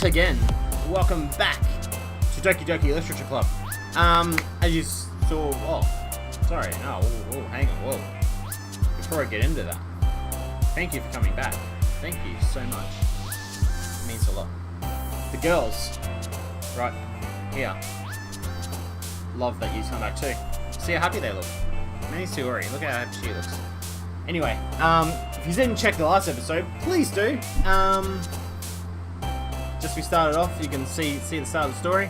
once again, welcome back to Doki Doki Literature Club. As you saw, hang on, whoa. Before I get into that, thank you for coming back. Thank you so much. It means a lot. The girls, right here, love that you come back too. See how happy they look. Mini Sayori, look how happy she looks. Anyway, if you didn't check the last episode, please do. Just we started off, you can see the start of the story.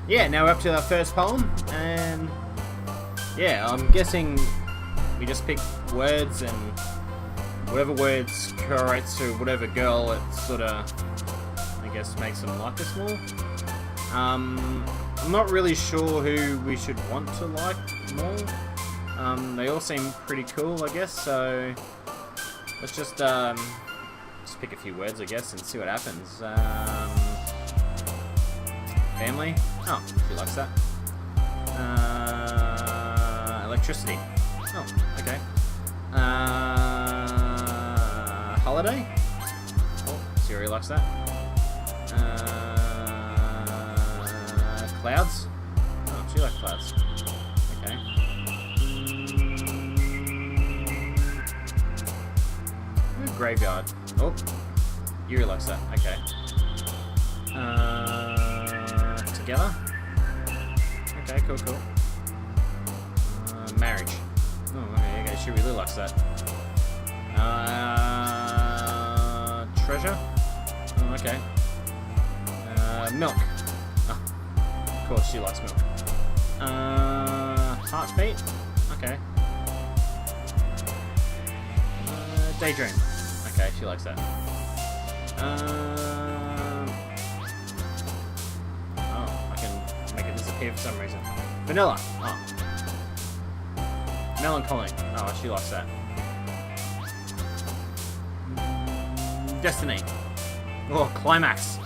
Yeah, now we're up to our first poem, and yeah, I'm guessing we just pick words, and whatever words correlates to whatever girl, it sort of, I guess, makes them like us more. I'm not really sure who we should want to like more. They all seem pretty cool, I guess, so let's just pick a few words, I guess, and see what happens. Family. Oh, she likes that. Electricity. Oh, okay. Holiday. Oh, Sayori likes that. Clouds. Oh, she likes clouds. Okay. Graveyard. Oh, Yuri likes that. Okay. Together. Okay, cool. Marriage. Oh, okay. She really likes that. Treasure. Oh, okay. Milk. Oh, of course, she likes milk. Heartbeat. Okay. Daydream. Okay, she likes that. Oh, I can make it disappear for some reason. Vanilla. Oh. Melancholy. Oh, she likes that. Destiny. Oh, climax.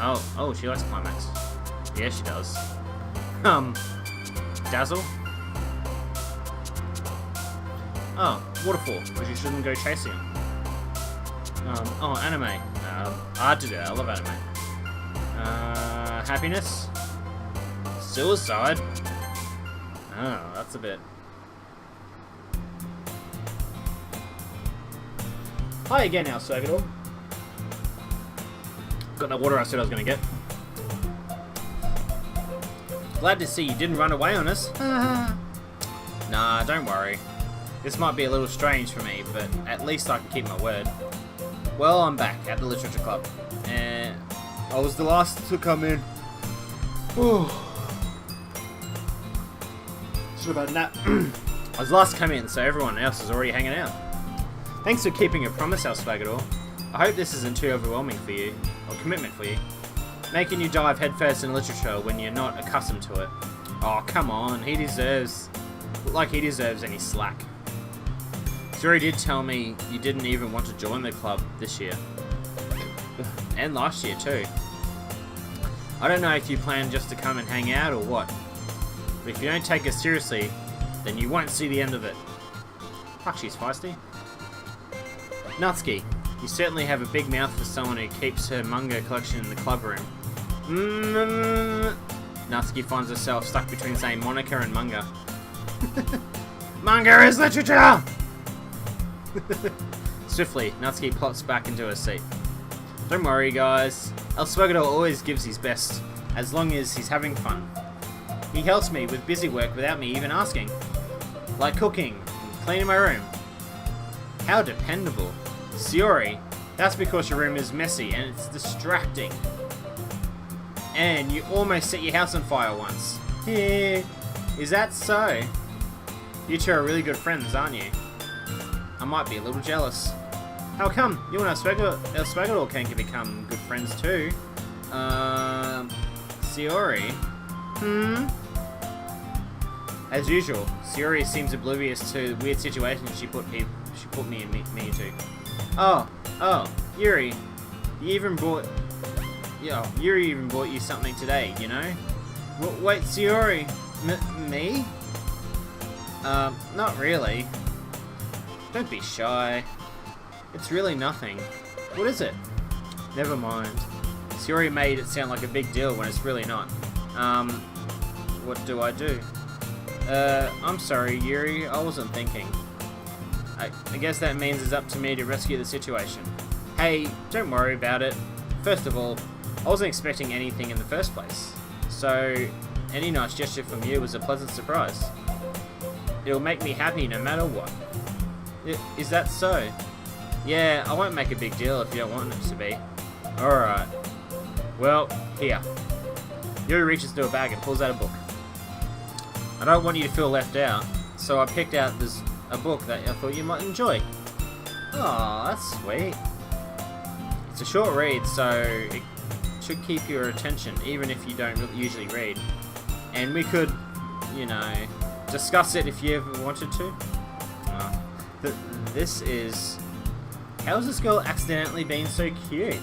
Oh, she likes climax. Yeah, she does. Dazzle. Oh, waterfall, because you shouldn't go chasing them. Oh, anime. Hard to do that. I love anime. Happiness. Suicide. Oh, that's a bit. Hi again, our Salvador. Got that water I said I was going to get. Glad to see you didn't run away on us. Nah, don't worry. This might be a little strange for me, but at least I can keep my word. Well, I'm back at the Literature Club, and I was the last to come in. Should have had a nap. I was last to come in, so everyone else is already hanging out. Thanks for keeping your promise, El Spagador. I hope this isn't too overwhelming for you, or commitment for you. Making you dive headfirst in literature when you're not accustomed to it. Oh, come on, he deserves any slack. Sayori did tell me you didn't even want to join the club this year. And last year too. I don't know if you plan just to come and hang out or what. But if you don't take us seriously, then you won't see the end of it. Fuck, she's feisty. Natsuki, you certainly have a big mouth for someone who keeps her manga collection in the club room. Natsuki finds herself stuck between saying Monica and manga. Manga is literature! Swiftly, Natsuki plops back into her seat. Don't worry, guys. El Spagador always gives his best, as long as he's having fun. He helps me with busy work without me even asking. Like cooking and cleaning my room. How dependable. Sayori, that's because your room is messy and it's distracting. And you almost set your house on fire once. Is that so? You two are really good friends, aren't you? I might be a little jealous. How come? You and El Spagador can become good friends too. Sayori? As usual, Sayori seems oblivious to the weird situation she put me into. Oh, Yuri. Yuri even bought you something today, you know? Wait, Sayori. Me? Not really. Don't be shy. It's really nothing. What is it? Never mind. Sayori made it sound like a big deal when it's really not. What do I do? I'm sorry, Yuri. I wasn't thinking. I guess that means it's up to me to rescue the situation. Hey, don't worry about it. First of all, I wasn't expecting anything in the first place. So, any nice gesture from you was a pleasant surprise. It'll make me happy no matter what. Is that so? Yeah, I won't make a big deal if you don't want it to be. Alright. Well, here. Yuri reaches into a bag and pulls out a book. I don't want you to feel left out, so I picked out a book that I thought you might enjoy. Aw, that's sweet. It's a short read, so it should keep your attention, even if you don't usually read. And we could, you know, discuss it if you ever wanted to. This is... How's this girl accidentally being so cute?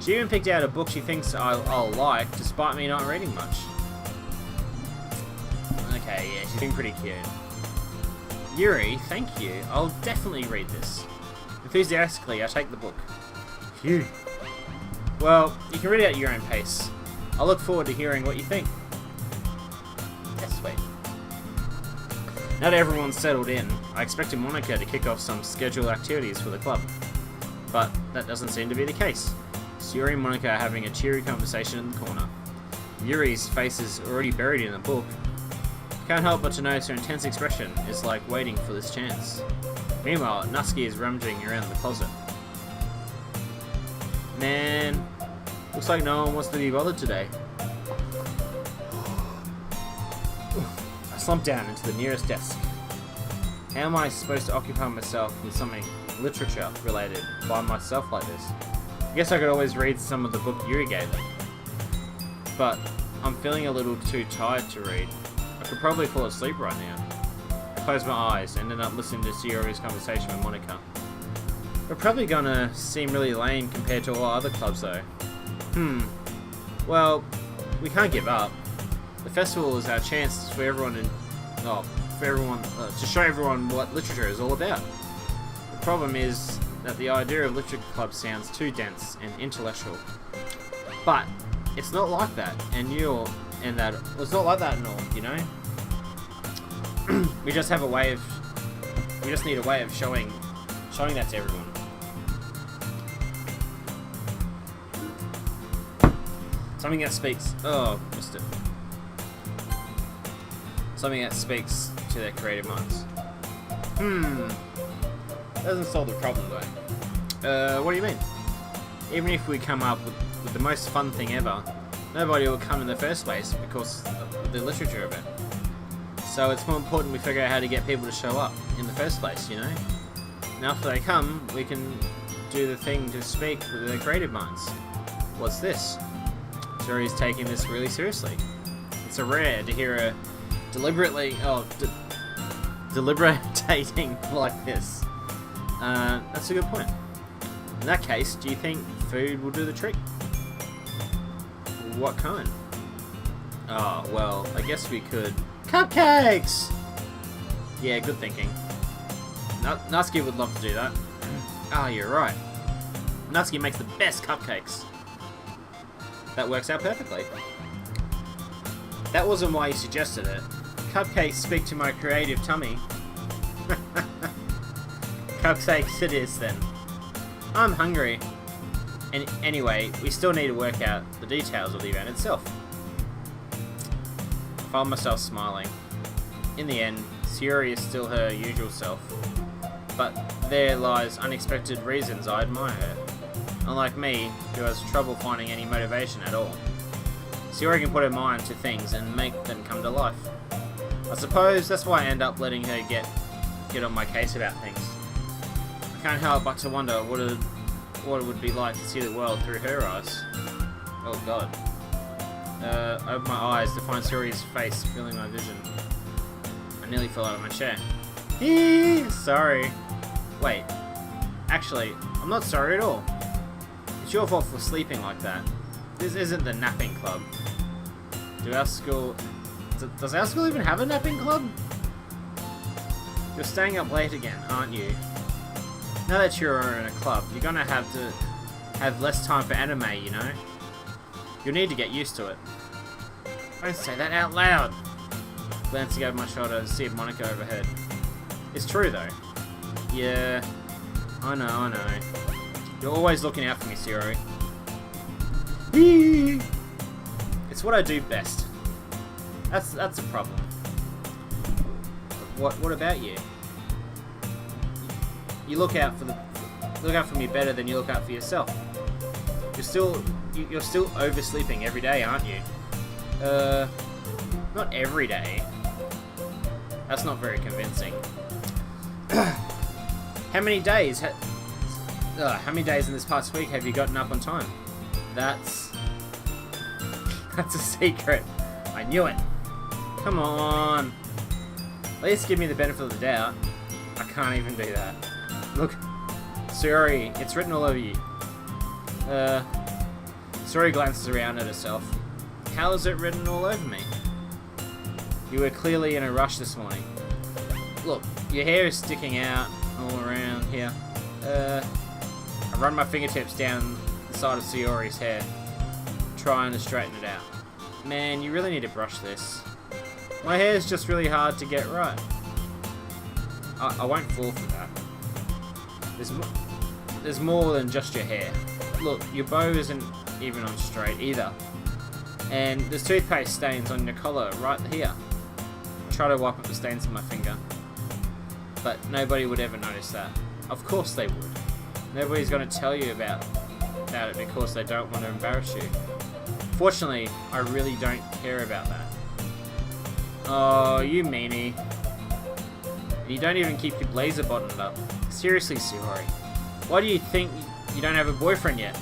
She even picked out a book she thinks I'll like, despite me not reading much. Okay, yeah, she's been pretty cute. Yuri, thank you. I'll definitely read this. Enthusiastically, I take the book. Phew. Well, you can read it at your own pace. I look forward to hearing what you think. That's sweet. Now that everyone's settled in, I expected Monica to kick off some scheduled activities for the club. But that doesn't seem to be the case. Sayori and Monica are having a cheery conversation in the corner. Yuri's face is already buried in the book. Can't help but to notice her intense expression is like waiting for this chance. Meanwhile, Natsuki is rummaging around the closet. Man, looks like no one wants to be bothered today. I slump down into the nearest desk. How am I supposed to occupy myself with something literature related by myself like this? I guess I could always read some of the book Yuri gave me. But I'm feeling a little too tired to read. I could probably fall asleep right now. I close my eyes and end up listening to Sayori's conversation with Monica. We're probably gonna seem really lame compared to all other clubs though. Well, we can't give up. The festival is our chance for everyone to show everyone what literature is all about. The problem is that the idea of literature club sounds too dense and intellectual. But it's not like that, it's not like that at all, you know? We just need a way of showing that to everyone. Something that speaks. Oh, missed it. Something that speaks to their creative minds. Doesn't solve the problem though. What do you mean? Even if we come up with the most fun thing ever, nobody will come in the first place because of the literature of it. So it's more important we figure out how to get people to show up in the first place, you know? And after they come, we can do the thing to speak with their creative minds. What's this? Sayori's taking this really seriously. It's a rare to hear her deliberating like this. That's a good point. In that case, do you think food will do the trick? What kind? Oh, well, I guess we could... Cupcakes! Yeah, good thinking. Natsuki would love to do that. Ah, you're right. Natsuki makes the best cupcakes. That works out perfectly. That wasn't why you suggested it. Cupcakes speak to my creative tummy. Cupcakes it is then. I'm hungry. And anyway, we still need to work out the details of the event itself. I found myself smiling. In the end, Sayori is still her usual self. But there lies unexpected reasons I admire her. Unlike me, who has trouble finding any motivation at all. Sayori can put her mind to things and make them come to life. I suppose that's why I end up letting her get on my case about things. I can't help but to wonder what it would be like to see the world through her eyes. Oh god. I opened my eyes to find Sayori's face filling my vision. I nearly fell out of my chair. Sorry. Wait. Actually, I'm not sorry at all. It's your fault for sleeping like that. This isn't the napping club. Does our school even have a napping club? You're staying up late again, aren't you? Now that you're in a club, you're gonna have to have less time for anime, you know? You'll need to get used to it. Don't say that out loud. Glancing over my shoulder to see if Monica overheard. It's true though. Yeah, I know. You're always looking out for me, Sayori. It's what I do best. That's a problem. What about you? You look out for me better than you look out for yourself. You're still oversleeping every day, aren't you? Not every day. That's not very convincing. How many days in this past week have you gotten up on time? That's a secret. I knew it. Come on. At least give me the benefit of the doubt. I can't even do that. Look, Sayori, it's written all over you. Sayori glances around at herself. How is it written all over me? You were clearly in a rush this morning. Look, your hair is sticking out all around here. I run my fingertips down the side of Sayori's hair, trying to straighten it out. Man, you really need to brush this. My hair is just really hard to get right. I won't fall for that. There's more than just your hair. Look, your bow isn't even on straight either. And there's toothpaste stains on your collar right here. I try to wipe up the stains with my finger. But nobody would ever notice that. Of course they would. Nobody's going to tell you about it because they don't want to embarrass you. Fortunately, I really don't care about that. Oh, you meanie. You don't even keep your blazer buttoned up. Seriously, Sayori. Why do you think you don't have a boyfriend yet?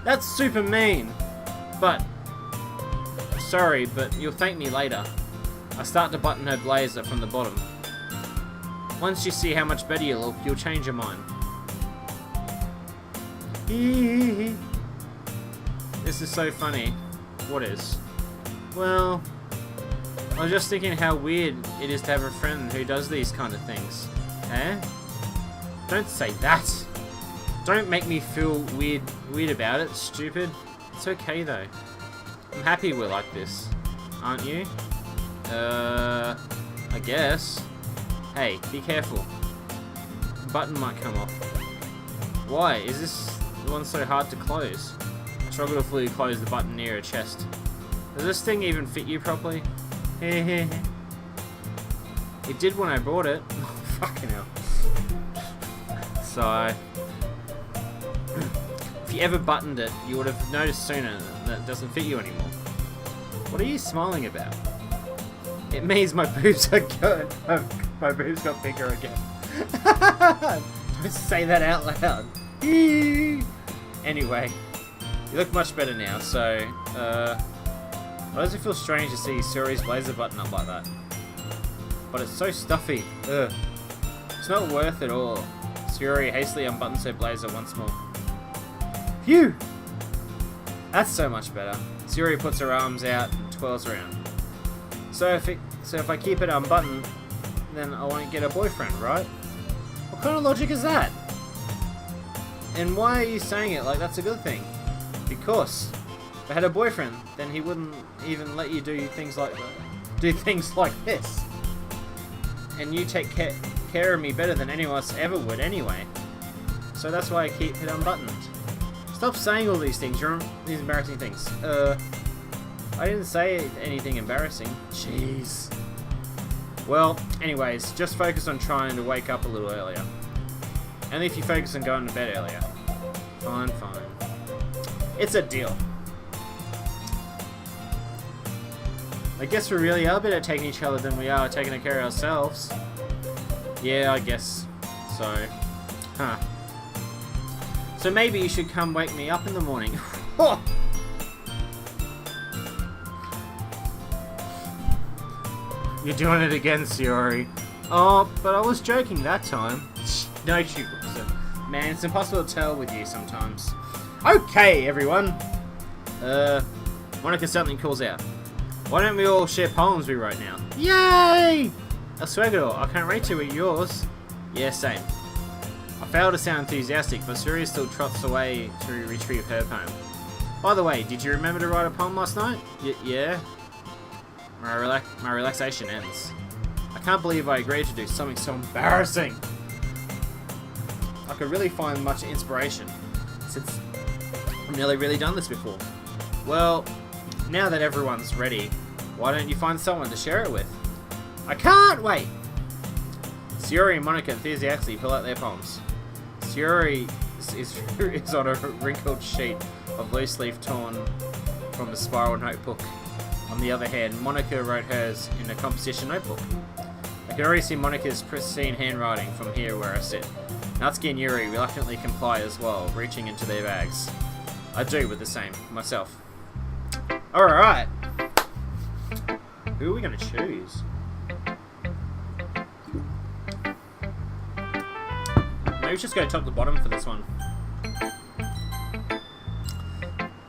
That's super mean. But, sorry, but you'll thank me later. I start to button her blazer from the bottom. Once you see how much better you look, you'll change your mind. This is so funny. What is? Well, I was just thinking how weird it is to have a friend who does these kind of things. Eh? Don't say that. Don't make me feel weird about it, stupid. It's okay though. I'm happy we're like this. Aren't you? I guess. Hey, be careful. The button might come off. Why? Is this one so hard to close? I struggle to fully close the button near her chest. Does this thing even fit you properly? It did when I bought it. Oh, fucking hell. So, if you ever buttoned it, you would have noticed sooner that it doesn't fit you anymore. What are you smiling about? It means my boobs are good. My boobs got bigger again. Don't say that out loud. Anyway, you look much better now, so, why does it feel strange to see Sayori's blazer button up like that? But it's so stuffy. Ugh. It's not worth it all. Sayori hastily unbuttons her blazer once more. Phew! That's so much better. Sayori puts her arms out and twirls around. So if I keep it unbuttoned, then I won't get a boyfriend, right? What kind of logic is that? And why are you saying it like that's a good thing? Because if I had a boyfriend, then he wouldn't even let you do things like this. And you take care of me better than anyone else ever would anyway. So that's why I keep it unbuttoned. Stop saying all these things, these embarrassing things. I didn't say anything embarrassing. Jeez. Well, anyways, just focus on trying to wake up a little earlier. Only if you focus on going to bed earlier. Fine. It's a deal. I guess we really are better at taking each other than we are taking care of ourselves. Yeah, I guess so. Huh. So maybe you should come wake me up in the morning. You're doing it again, Sayori. Oh, but I was joking that time. No, you wasn't. Man, it's impossible to tell with you sometimes. Okay, everyone. Monica suddenly calls out. Why don't we all share poems we wrote now? Yay! El Suegro, I can't wait to read yours. Yeah, same. I fail to sound enthusiastic, but Sayori still trots away to retrieve her poem. By the way, did you remember to write a poem last night? Yeah? My relaxation ends. I can't believe I agreed to do something so embarrassing. I could really find much inspiration, since I've nearly really done this before. Well, now that everyone's ready, why don't you find someone to share it with? I can't wait! Sayori and Monica enthusiastically pull out their poems. Sayori is on a wrinkled sheet of loose leaf torn from a spiral notebook. On the other hand, Monica wrote hers in a composition notebook. I can already see Monica's pristine handwriting from here where I sit. Natsuki and Yuri reluctantly comply as well, reaching into their bags. I do with the same, myself. Alright. Who are we going to choose? Maybe just go top to bottom for this one.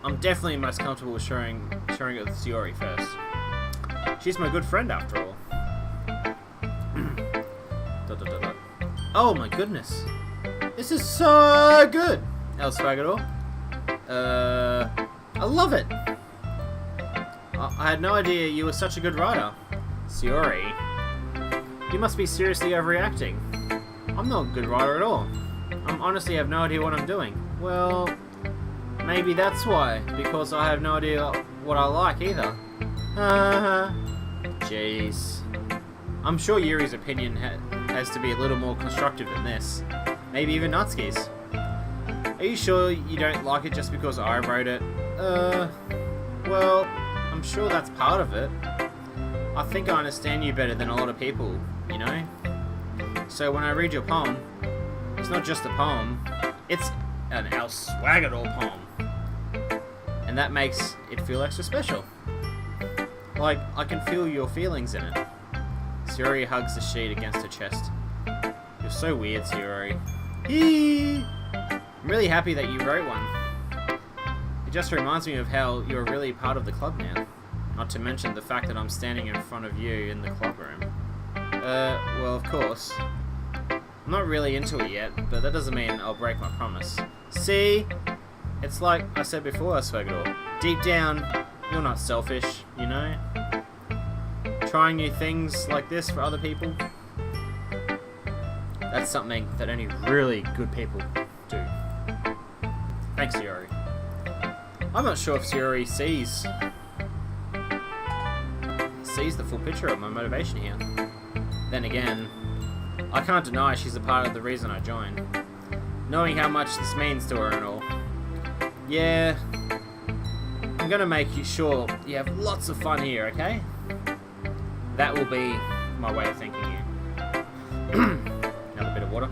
I'm definitely most comfortable with sharing it with Sayori first. She's my good friend after all. Oh my goodness. This is so good! El Spagador. I love it! I had no idea you were such a good writer. Sayori, you must be seriously overreacting. I'm not a good writer at all. I honestly have no idea what I'm doing. Well, maybe that's why, because I have no idea what I like either. Jeez. I'm sure Yuri's opinion has to be a little more constructive than this. Maybe even Natsuki's. Are you sure you don't like it just because I wrote it? Well, I'm sure that's part of it. I think I understand you better than a lot of people, you know? So when I read your poem, it's not just a poem, it's an El Swagador poem. And that makes it feel extra special. Like, I can feel your feelings in it. Sayori hugs the sheet against her chest. You're so weird, Sayori. I'm really happy that you wrote one. It just reminds me of how you're really part of the club now. Not to mention the fact that I'm standing in front of you in the club room. Well, of course. I'm not really into it yet, but that doesn't mean I'll break my promise. See? It's like I said before, Swagador. Deep down, you're not selfish, you know? Trying new things like this for other people, that's something that only really good people do. Thanks, Sayori. I'm not sure if Sayori sees the full picture of my motivation here. Then again, I can't deny she's a part of the reason I joined. Knowing how much this means to her and all. Yeah, I'm gonna make sure you have lots of fun here, okay? That will be my way of thanking you. Another bit of water.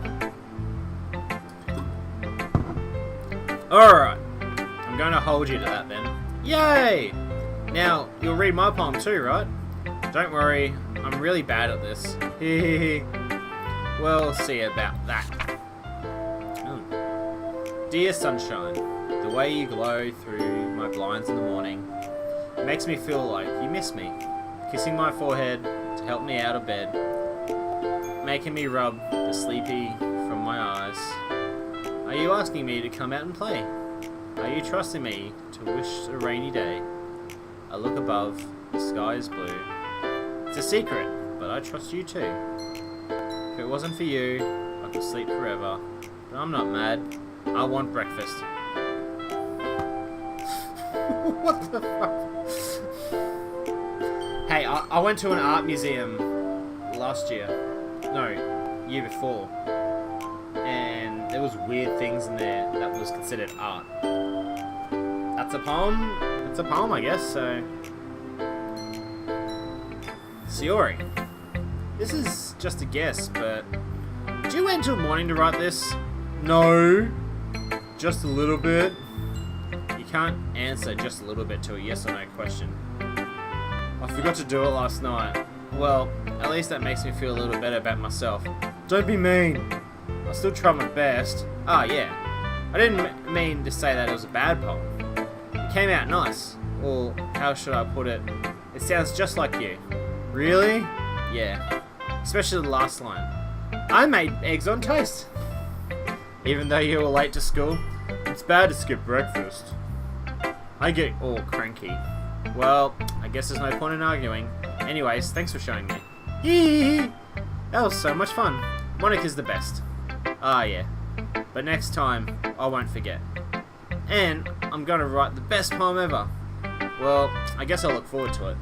Alright, I'm going to hold you to that then. Yay! Now, you'll read my poem too, right? Don't worry, I'm really bad at this. We'll see about that. Dear sunshine, the way you glow through my blinds in the morning makes me feel like you miss me. Kissing my forehead to help me out of bed, making me rub the sleepy from my eyes. Are you asking me to come out and play? Are you trusting me to wish a rainy day? I look above, the sky is blue. It's a secret, but I trust you too. If it wasn't for you, I could sleep forever. But I'm not mad. I want breakfast. What the fuck? Hey, I went to an art museum last year. No, year before. And there was weird things in there that was considered art. That's a poem? It's a poem, I guess, so... Sayori. This is just a guess, but... Did you wait until morning to write this? No. Just a little bit. You can't answer just a little bit to a yes or no question. I forgot to do it last night. Well, at least that makes me feel a little better about myself. Don't be mean. I still tried my best. Ah, yeah. I didn't mean to say that it was a bad poem. It came out nice. Or, how should I put it? It sounds just like you. Really? Yeah. Especially the last line. I made eggs on toast. Even though you were late to school, it's bad to skip breakfast. I get all cranky. Well, I guess there's no point in arguing. Anyways, thanks for showing me. Hee. That was so much fun. Monica's the best. Ah, yeah. But next time, I won't forget. And I'm gonna write the best poem ever. Well, I guess I'll look forward to it.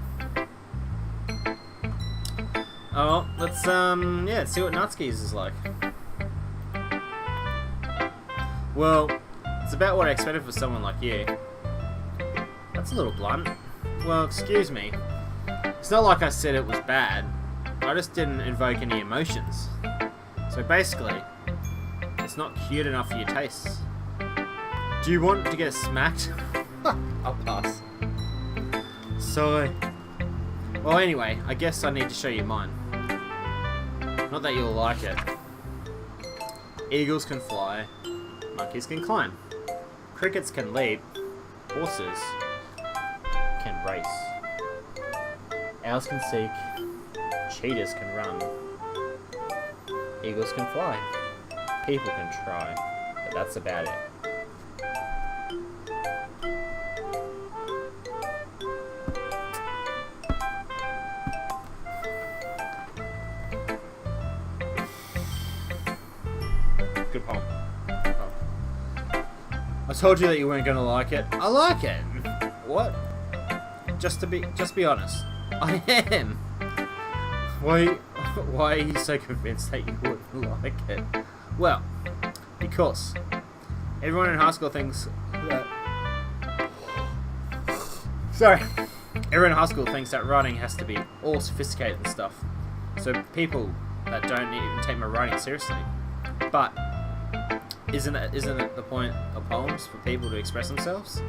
Oh, let's see what Natsuki's is like. Well, it's about what I expected for someone like you. That's a little blunt. Well, excuse me. It's not like I said it was bad. I just didn't invoke any emotions. So basically, it's not cute enough for your tastes. Do you want to get smacked? I'll pass. So, well, anyway, I guess I need to show you mine. Not that you'll like it. Eagles can fly, monkeys can climb, crickets can leap, horses can race, owls can seek, cheetahs can run, eagles can fly, people can try, but that's about it. Good poem. Oh. I told you that you weren't gonna like it. I like it. What? Just be honest. I am. Why are you so convinced that you wouldn't like it? Well, because everyone in high school thinks that. Sorry. Everyone in high school thinks that writing has to be all sophisticated and stuff. So people that don't even take my writing seriously. But isn't it the point of poems for people to express themselves?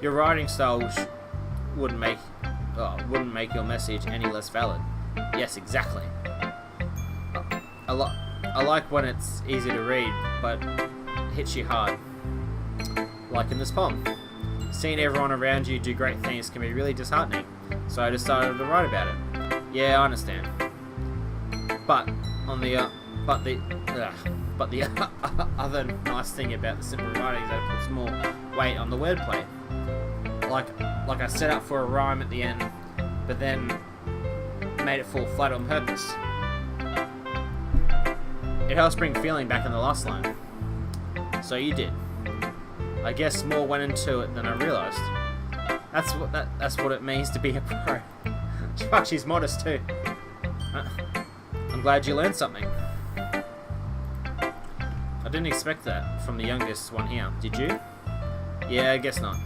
Your writing style wouldn't make your message any less valid. Yes, exactly. I like when it's easy to read, but hits you hard. Like in this poem. Seeing everyone around you do great things can be really disheartening. So I decided to write about it. Yeah, I understand. But the other nice thing about the simple writing is that it puts more weight on the wordplay. Like I set up for a rhyme at the end, but then made it fall flat on purpose. It helps bring feeling back in the last line. So you did. I guess more went into it than I realised. That's what it means to be a pro. Fuck, she's modest too. I'm glad you learned something. I didn't expect that from the youngest one here. Did you? Yeah, I guess not.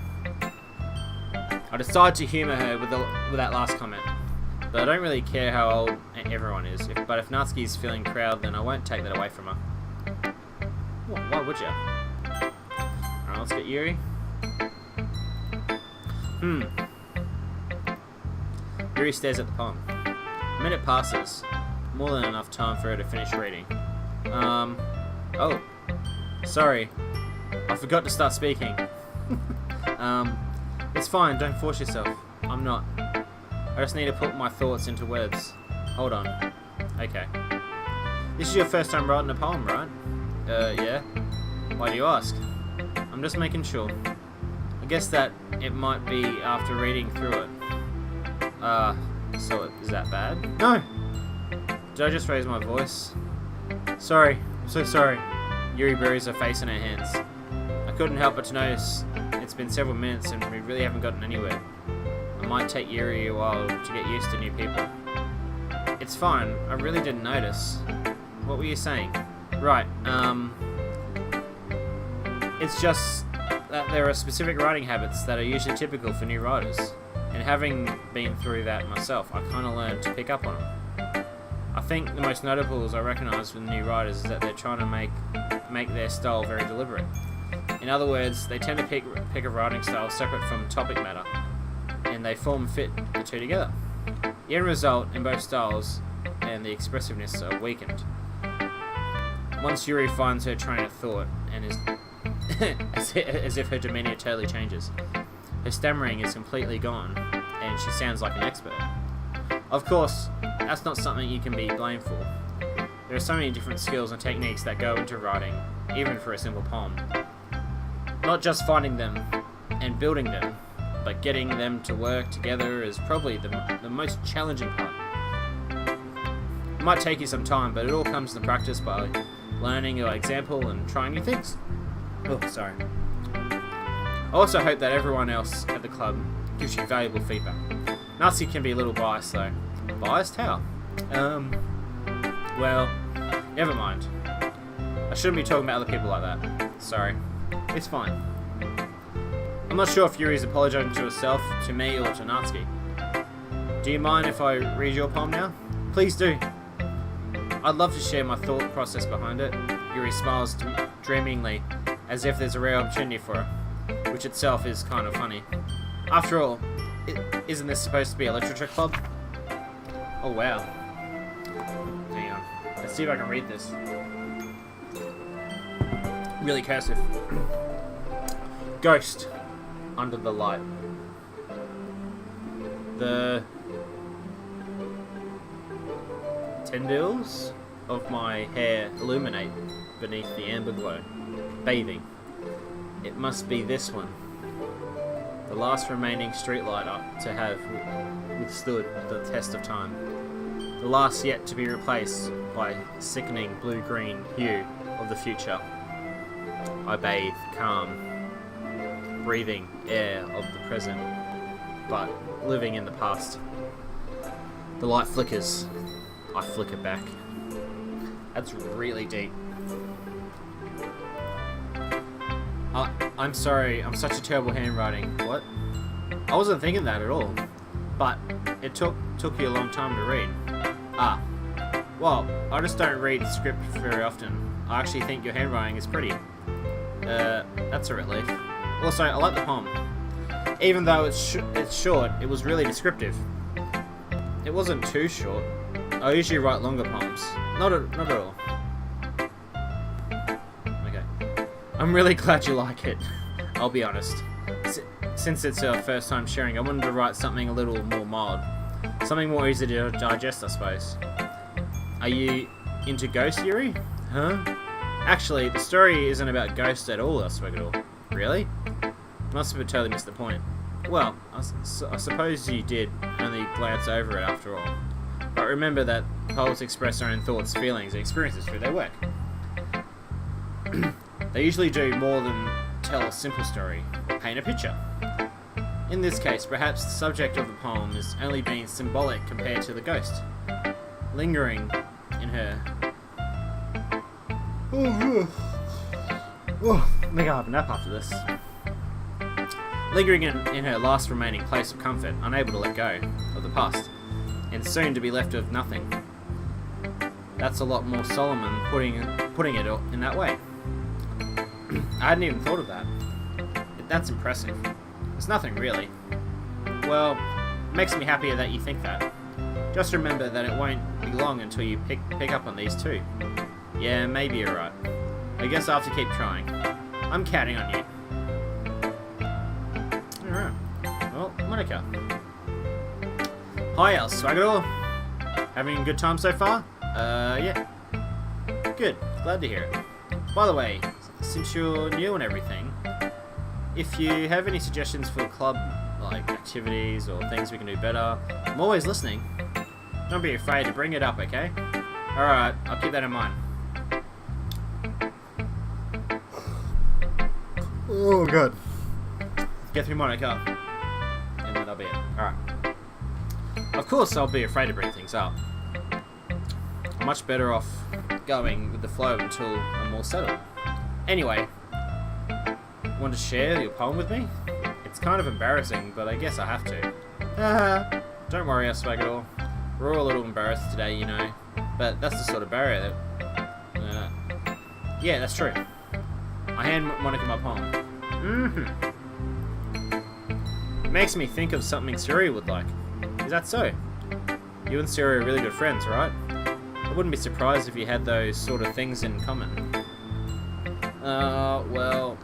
I decided to humour her with that last comment. But I don't really care how old everyone is. But if Natsuki's feeling proud, then I won't take that away from her. Why would you? Alright, let's get Yuri. Yuri stares at the poem. A minute passes. More than enough time for her to finish reading. Oh. Sorry. I forgot to start speaking. It's fine, don't force yourself. I'm not. I just need to put my thoughts into words. Hold on. Okay. This is your first time writing a poem, right? Yeah. Why do you ask? I'm just making sure. I guess that it might be after reading through it. So is that bad? No! Did I just raise my voice? Sorry. I'm so sorry. Yuri buries her face in her hands. I couldn't help but to notice it's been several minutes and we really haven't gotten anywhere. It might take Yuri a while to get used to new people. It's fine, I really didn't notice. What were you saying? Right, it's just that there are specific writing habits that are usually typical for new writers. And having been through that myself, I kind of learned to pick up on them. I think the most notables I recognise with new writers is that they're trying to make their style very deliberate. In other words, they tend to pick a writing style separate from topic matter, and they form fit the two together. The end result in both styles and the expressiveness are weakened. Once Yuri finds her train of thought and is as if her demeanour totally changes. Her stammering is completely gone, and she sounds like an expert. Of course, that's not something you can be blamed for. There are so many different skills and techniques that go into writing, even for a simple poem. Not just finding them and building them, but getting them to work together is probably the most challenging part. It might take you some time, but it all comes to practice by learning your example and trying new things. Oh, sorry. I also hope that everyone else at the club gives you valuable feedback. Natsuki can be a little biased though. Biased? How? Well, never mind. I shouldn't be talking about other people like that. Sorry. It's fine. I'm not sure if Yuri's apologizing to herself, to me, or to Natsuki. Do you mind if I read your poem now? Please do. I'd love to share my thought process behind it. Yuri smiles dreamingly, as if there's a rare opportunity for her, which itself is kind of funny. After all, isn't this supposed to be a literature club? Oh wow. Hang on. Let's see if I can read this. Really cursive. Ghost under the light. The tendrils of my hair illuminate beneath the amber glow. Bathing. It must be this one. The last remaining streetlight to have withstood the test of time. The last yet to be replaced by sickening blue-green hue of the future. I bathe, calm, breathing air of the present, but living in the past. The light flickers. I flicker back. That's really deep. I'm sorry, I'm such a terrible handwriting. What? I wasn't thinking that at all. But it took you a long time to read. Ah. Well, I just don't read script very often. I actually think your handwriting is pretty. That's a relief. Also, I like the poem. Even though it's short, it was really descriptive. It wasn't too short. I usually write longer poems. Not at all. Okay. I'm really glad you like it. I'll be honest. Since it's our first time sharing, I wanted to write something a little more mild. Something more easy to digest, I suppose. Are you into ghosts, Yuri? Huh? Actually, the story isn't about ghosts at all, Swaggle. Really? Must have totally missed the point. Well, I suppose you did only glance over it after all. But remember that poets express their own thoughts, feelings, and experiences through their work. They usually do more than tell a simple story or paint a picture. In this case, perhaps the subject of the poem is only being symbolic compared to the ghost, lingering in her. Maybe I'll have a nap after this. Lingering in her last remaining place of comfort, unable to let go of the past, and soon to be left with nothing. That's a lot more Solomon putting it in that way. I hadn't even thought of that. That's impressive. It's nothing really. Well, it makes me happier that you think that. Just remember that it won't be long until you pick up on these too. Yeah, maybe you're right. I guess I'll have to keep trying. I'm counting on you. Alright. Well, Monica. Hi, El Swagger. Having a good time so far? Yeah. Good. Glad to hear it. By the way, since you're new and everything, if you have any suggestions for the club, like activities or things we can do better, I'm always listening. Don't be afraid to bring it up, okay? Alright, I'll keep that in mind. Oh, good. Get through Monica, and then that'll be it. Alright. Of course, I'll be afraid to bring things up. I'm much better off going with the flow until I'm more settled. Anyway, want to share your poem with me? It's kind of embarrassing, but I guess I have to. Don't worry, Swagger. We're all a little embarrassed today, you know. But that's the sort of barrier that... yeah, that's true. I hand Monica my poem. It makes me think of something Sayori would like. Is that so? You and Sayori are really good friends, right? I wouldn't be surprised if you had those sort of things in common. Well...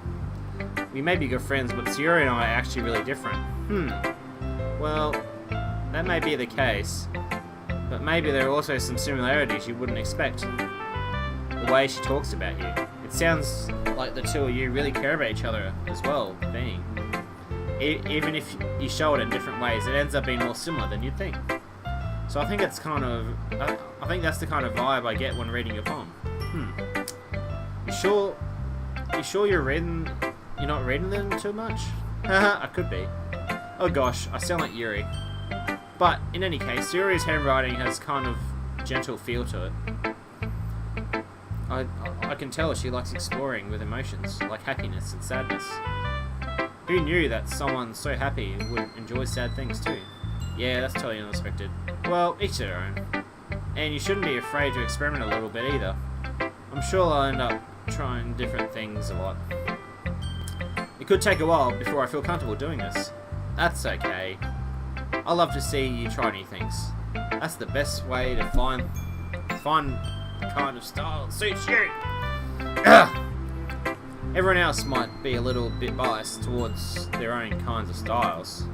we may be good friends, but Sayori and I are actually really different. Well, that may be the case. But maybe there are also some similarities you wouldn't expect. the way she talks about you. It sounds like the two of you really care about each other as well, being. Even if you show it in different ways, it ends up being more similar than you'd think. So I think it's kind of... I think that's the kind of vibe I get when reading your poem. You sure you're not reading them too much? I could be. Oh gosh, I sound like Yuri. But in any case, Sayori's handwriting has kind of gentle feel to it. I can tell she likes exploring with emotions, like happiness and sadness. Who knew that someone so happy would enjoy sad things too? Yeah, that's totally unexpected. Well, each their own. And you shouldn't be afraid to experiment a little bit either. I'm sure I'll end up trying different things a lot. It could take a while before I feel comfortable doing this. That's okay. I love to see you try new things. That's the best way to find the kind of style that suits you. Everyone else might be a little bit biased towards their own kinds of styles,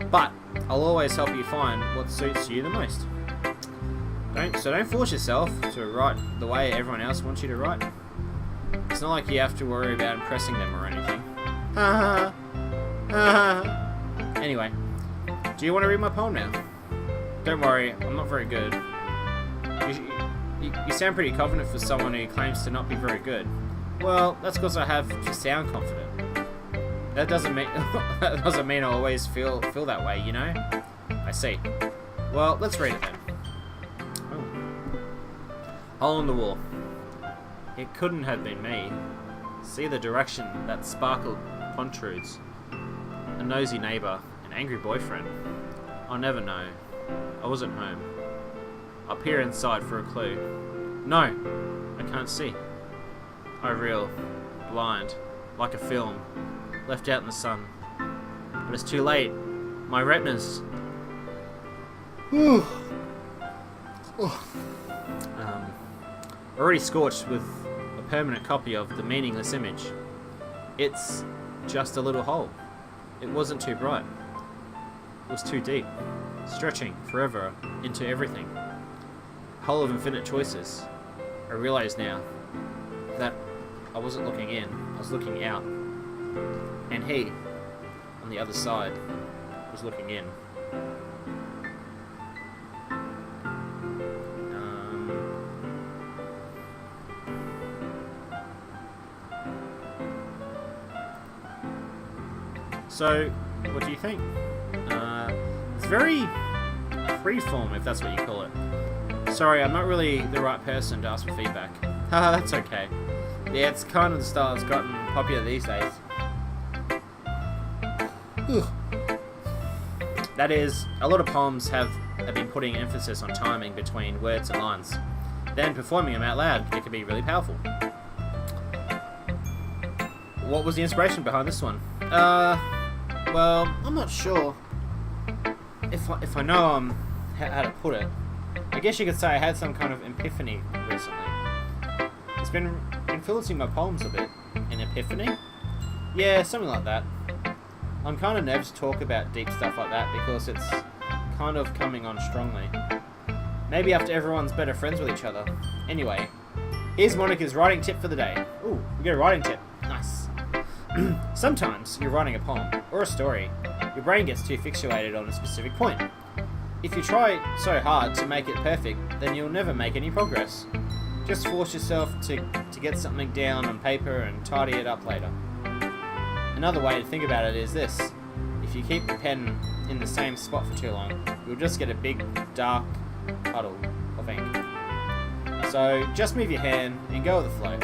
but I'll always help you find what suits you the most. Don't force yourself to write the way everyone else wants you to write. It's not like you have to worry about impressing them or anything. Anyway, do you want to read my poem now? Don't worry, I'm not very good. You sound pretty confident for someone who claims to not be very good. Well, that's because I have to sound confident. That doesn't mean I always feel that way, you know? I see. Well, let's read it then. Hole in the wall. It couldn't have been me. See the direction that sparkle protrudes. A nosy neighbour, an angry boyfriend. I'll never know. I wasn't home. I'll peer inside for a clue. No, I can't see. I reel, blind, like a film, left out in the sun. But it's too late. My retinas. Already scorched with a permanent copy of the meaningless image. It's just a little hole. It wasn't too bright. It was too deep, stretching forever into everything. A hole of infinite choices. I realize now that I wasn't looking in, I was looking out. And he, on the other side, was looking in. So, what do you think? It's very freeform, if that's what you call it. Sorry, I'm not really the right person to ask for feedback. Haha, that's okay. Yeah, it's kind of the style that's gotten popular these days. That is, a lot of poems have been putting emphasis on timing between words and lines. Then performing them out loud, it can be really powerful. What was the inspiration behind this one? Well, I'm not sure if I know how to put it. I guess you could say I had some kind of epiphany recently. It's been influencing my poems a bit. An epiphany? Yeah, something like that. I'm kind of nervous to talk about deep stuff like that because it's kind of coming on strongly. Maybe after everyone's better friends with each other. Anyway, here's Monica's writing tip for the day. Ooh, we got a writing tip. Nice. Sometimes you're writing a poem or a story. Your brain gets too fixated on a specific point. If you try so hard to make it perfect, then you'll never make any progress. Just force yourself to get something down on paper and tidy it up later. Another way to think about it is this. If you keep the pen in the same spot for too long, you'll just get a big, dark puddle of ink. So just move your hand and go with the flow.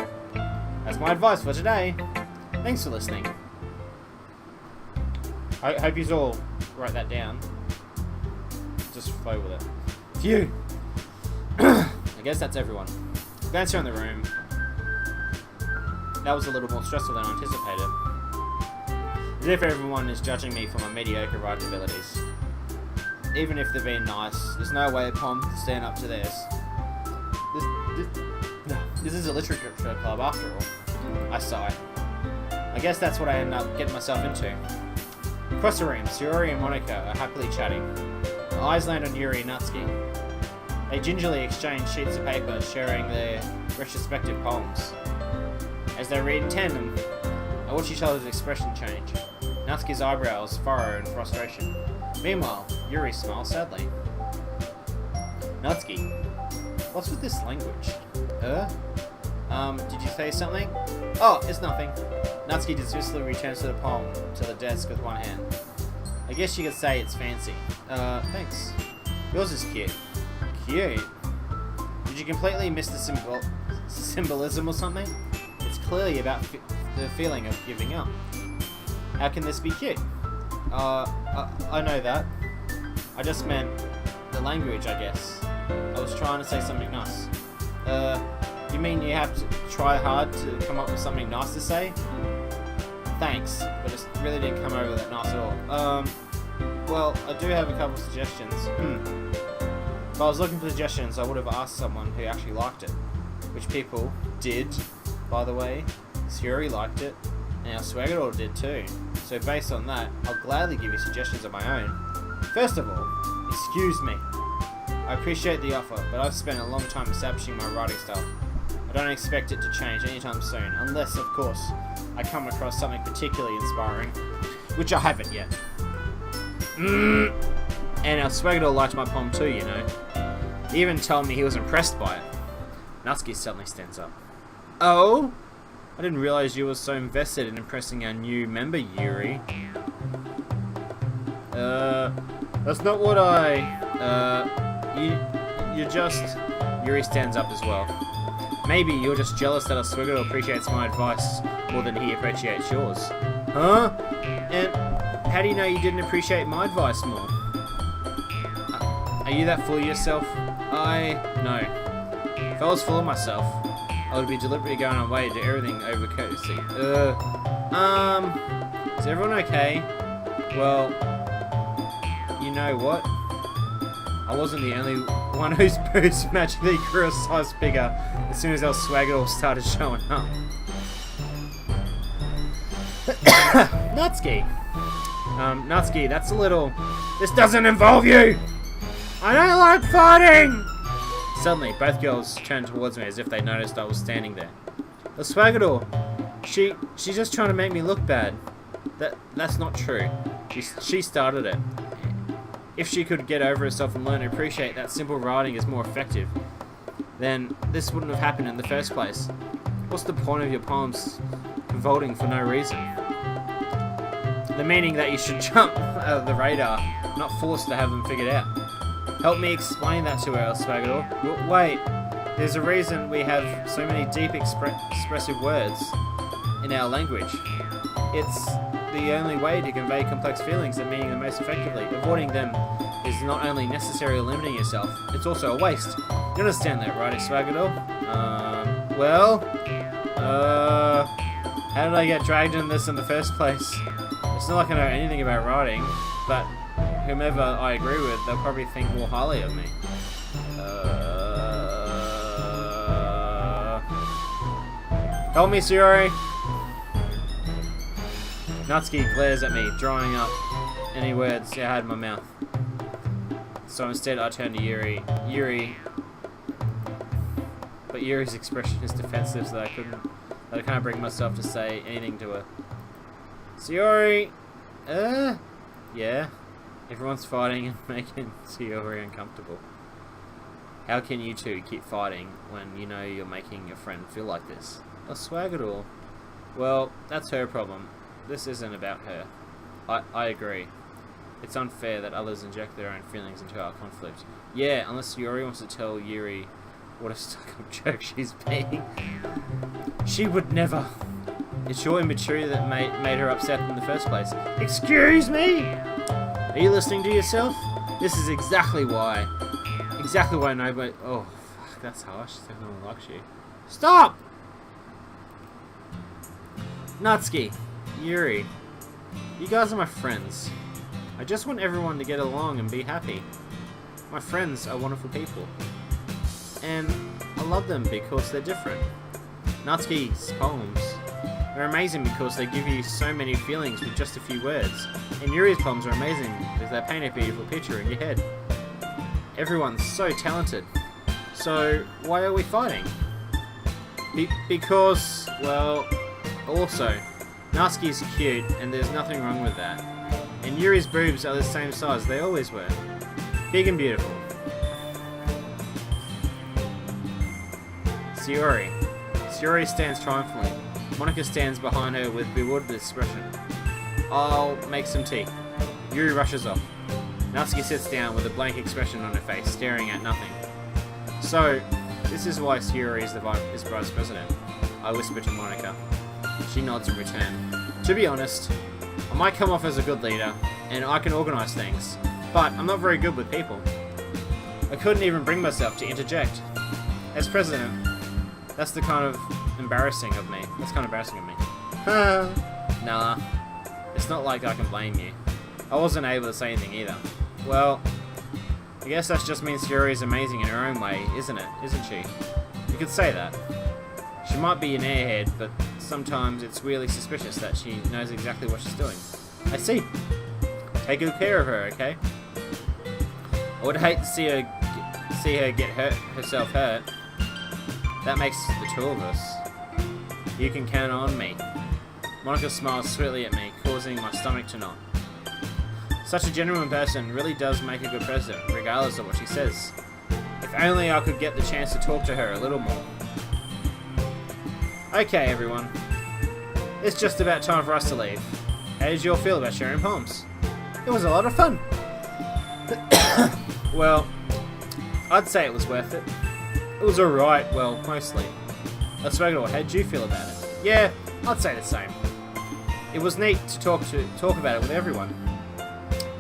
That's my advice for today. Thanks for listening. I hope you all write that down. Just flow with it. Phew! I guess that's everyone. Glance around the room. That was a little more stressful than anticipated. As if everyone is judging me for my mediocre writing abilities. Even if they're being nice, there's no way a poem can stand up to theirs. This is a literature club after all. I sigh. I guess that's what I end up getting myself into. Across the room, Sayori and Monica are happily chatting. My eyes land on Yuri and Natsuki. They gingerly exchange sheets of paper, sharing their retrospective poems. As they read in tandem, I watch each other's expression change. Natsuki's eyebrows furrow in frustration. Meanwhile, Yuri smiles sadly. Natsuki, what's with this language? Did you say something? Oh, it's nothing. Natsuki dismissively returns to the poem to the desk with one hand. I guess you could say it's fancy. Thanks. Yours is cute. Cute? Did you completely miss the symbolism or something? It's clearly about the feeling of giving up. How can this be cute? I know that. I just meant the language, I guess. I was trying to say something nice. You mean you have to try hard to come up with something nice to say? Thanks, but it really didn't come over that nice at all. Well, I do have a couple of suggestions. If I was looking for suggestions, I would have asked someone who actually liked it. Which people did, by the way. Sayori liked it, and our Swaggerdoll did too. So based on that, I'll gladly give you suggestions of my own. First of all, excuse me. I appreciate the offer, but I've spent a long time establishing my writing style. I don't expect it to change anytime soon, unless, of course, I come across something particularly inspiring, which I haven't yet. And our Swaggerdoll liked my poem too, you know. He even told me he was impressed by it. Natsuki suddenly stands up. Oh? I didn't realize you were so invested in impressing our new member, Yuri. That's not what you're just... Yuri stands up as well. Maybe you're just jealous that a Swiggerdoll appreciates my advice more than he appreciates yours. Huh? And how do you know you didn't appreciate my advice more? Are you that full of yourself? No. If I was full of myself, I would be deliberately going away to everything over courtesy. Is everyone okay? Well, you know what? I wasn't the only one whose boots magically grew a size bigger as soon as our Swaggerdoll started showing up. Natsuki! Natsuki, that's a little... This doesn't involve you! I don't like fighting! Suddenly, both girls turned towards me as if they noticed I was standing there. The Swaggerdoll! She's just trying to make me look bad. That's not true. She started it. If she could get over herself and learn to appreciate that simple writing is more effective, then this wouldn't have happened in the first place. What's the point of your poems convolting for no reason? The meaning that you should jump out of the radar, not forced to have them figured out. Help me explain that to her, Swaggerdoll. Wait, there's a reason we have so many deep expressive words in our language. It's the only way to convey complex feelings and meaning the most effectively. Avoiding them is not only necessarily limiting yourself, it's also a waste. You understand that, right, Swaggerdoll? How did I get dragged in this in the first place? It's not like I know anything about writing, but whomever I agree with, they'll probably think more highly of me. Help me, Sayori! Natsuki glares at me, drawing up any words I had in my mouth. So instead I turn to Yuri. But Yuri's expression is defensive, so I can't bring myself to say anything to her. Sayori! Yeah? Everyone's fighting and making Sayori uncomfortable. How can you two keep fighting when you know you're making your friend feel like this? A Swaggerdoll. Well, that's her problem. This isn't about her. I agree. It's unfair that others inject their own feelings into our conflict. Yeah, unless Sayori wants to tell Yuri what a stuck-up joke she's being. She would never. It's your immaturity that made her upset in the first place. Excuse me? Are you listening to yourself? This is exactly why. Exactly why nobody... Oh, fuck, that's harsh. Everyone likes you. Stop! Natsuki. Yuri. You guys are my friends. I just want everyone to get along and be happy. My friends are wonderful people. And I love them because they're different. Natsuki's poems are amazing because they give you so many feelings with just a few words. And Yuri's poems are amazing because they paint a beautiful picture in your head. Everyone's so talented. So, why are we fighting? Because, well, also, Natsuki's cute, and there's nothing wrong with that. And Yuri's boobs are the same size they always were. Big and beautiful. Sayori. Sayori stands triumphantly. Monika stands behind her with bewildered expression. I'll make some tea. Yuri rushes off. Natsuki sits down with a blank expression on her face, staring at nothing. So, this is why Sayori is vice president, I whisper to Monika. She nods in return. To be honest, I might come off as a good leader, and I can organise things, but I'm not very good with people. I couldn't even bring myself to interject. As president, that's kind of embarrassing of me. Nah, it's not like I can blame you. I wasn't able to say anything either. Well, I guess that just means Sayori is amazing in her own way, isn't it? Isn't she? You could say that. She might be an airhead, but sometimes it's really suspicious that she knows exactly what she's doing. I see. Take good care of her, okay? I would hate to see her get herself hurt. That makes the two of us. You can count on me. Monika smiles sweetly at me, causing my stomach to knot. Such a genuine person really does make a good president, regardless of what she says. If only I could get the chance to talk to her a little more. Okay, everyone. It's just about time for us to leave. How did you all feel about sharing poems? It was a lot of fun. Well, I'd say it was worth it. It was alright, well, mostly. Let's make it all. How did you feel about it? Yeah, I'd say the same. It was neat to talk about it with everyone.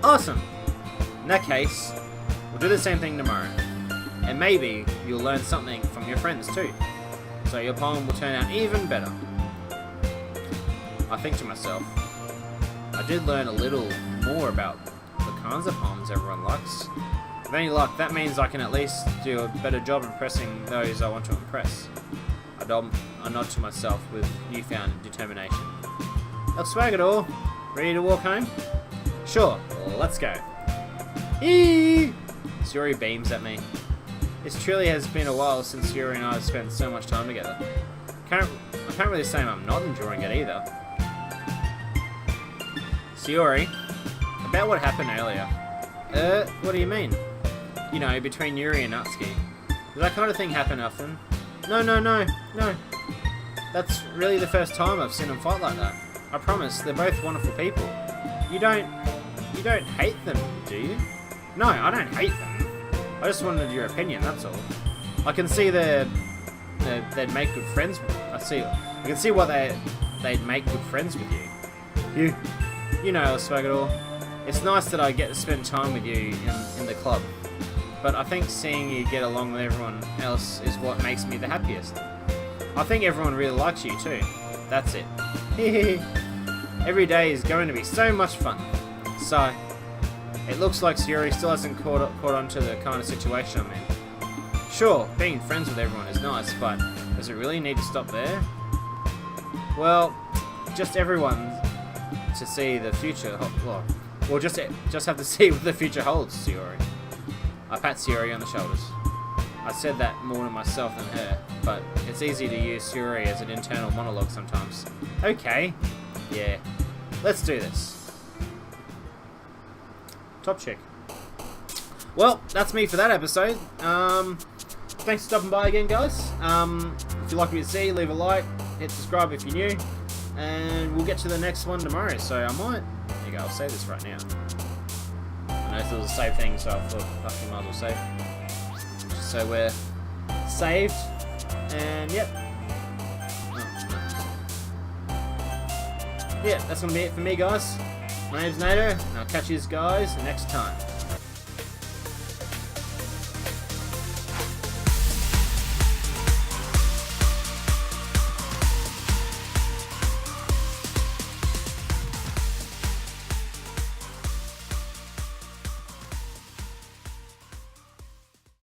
Awesome! In that case, we'll do the same thing tomorrow. And maybe you'll learn something from your friends too. So your poem will turn out even better. I think to myself, I did learn a little more about the kinds of poems everyone likes. With any luck, that means I can at least do a better job impressing those I want to impress. I nod to myself with newfound determination. El Swagador, ready to walk home? Sure, let's go. Eee! Sayori beams at me. It truly has been a while since Sayori and I have spent so much time together. I can't really say I'm not enjoying it either. Sayori, about what happened earlier. What do you mean? You know, between Yuri and Natsuki. Does that kind of thing happen often? No. That's really the first time I've seen them fight like that. I promise, they're both wonderful people. You don't hate them, do you? No, I don't hate them. I just wanted your opinion, that's all. I can see they'd make good friends. I can see why they'd make good friends with you. You know, Swagador, it's nice that I get to spend time with you in the club. But I think seeing you get along with everyone else is what makes me the happiest. I think everyone really likes you too. That's it. Every day is going to be so much fun. So, it looks like Sayori still hasn't caught on to the kind of situation I'm in. Sure, being friends with everyone is nice, but does it really need to stop there? Well, just everyone to see the future. Well, just have to see what the future holds, Sayori. I pat Sayori on the shoulders. I said that more to myself than her, but it's easy to use Sayori as an internal monologue sometimes. Okay, yeah, let's do this. Top chick. Well, that's me for that episode. Thanks for stopping by again, guys. If you like what you see, leave a like, hit subscribe if you're new, and we'll get to the next one tomorrow. So I might. There you go. I'll save this right now. I know if there was a save thing, so I thought I might as well save. So we're saved, and yep. Yeah, that's gonna be it for me, guys. My name's Nader, and I'll catch you guys next time.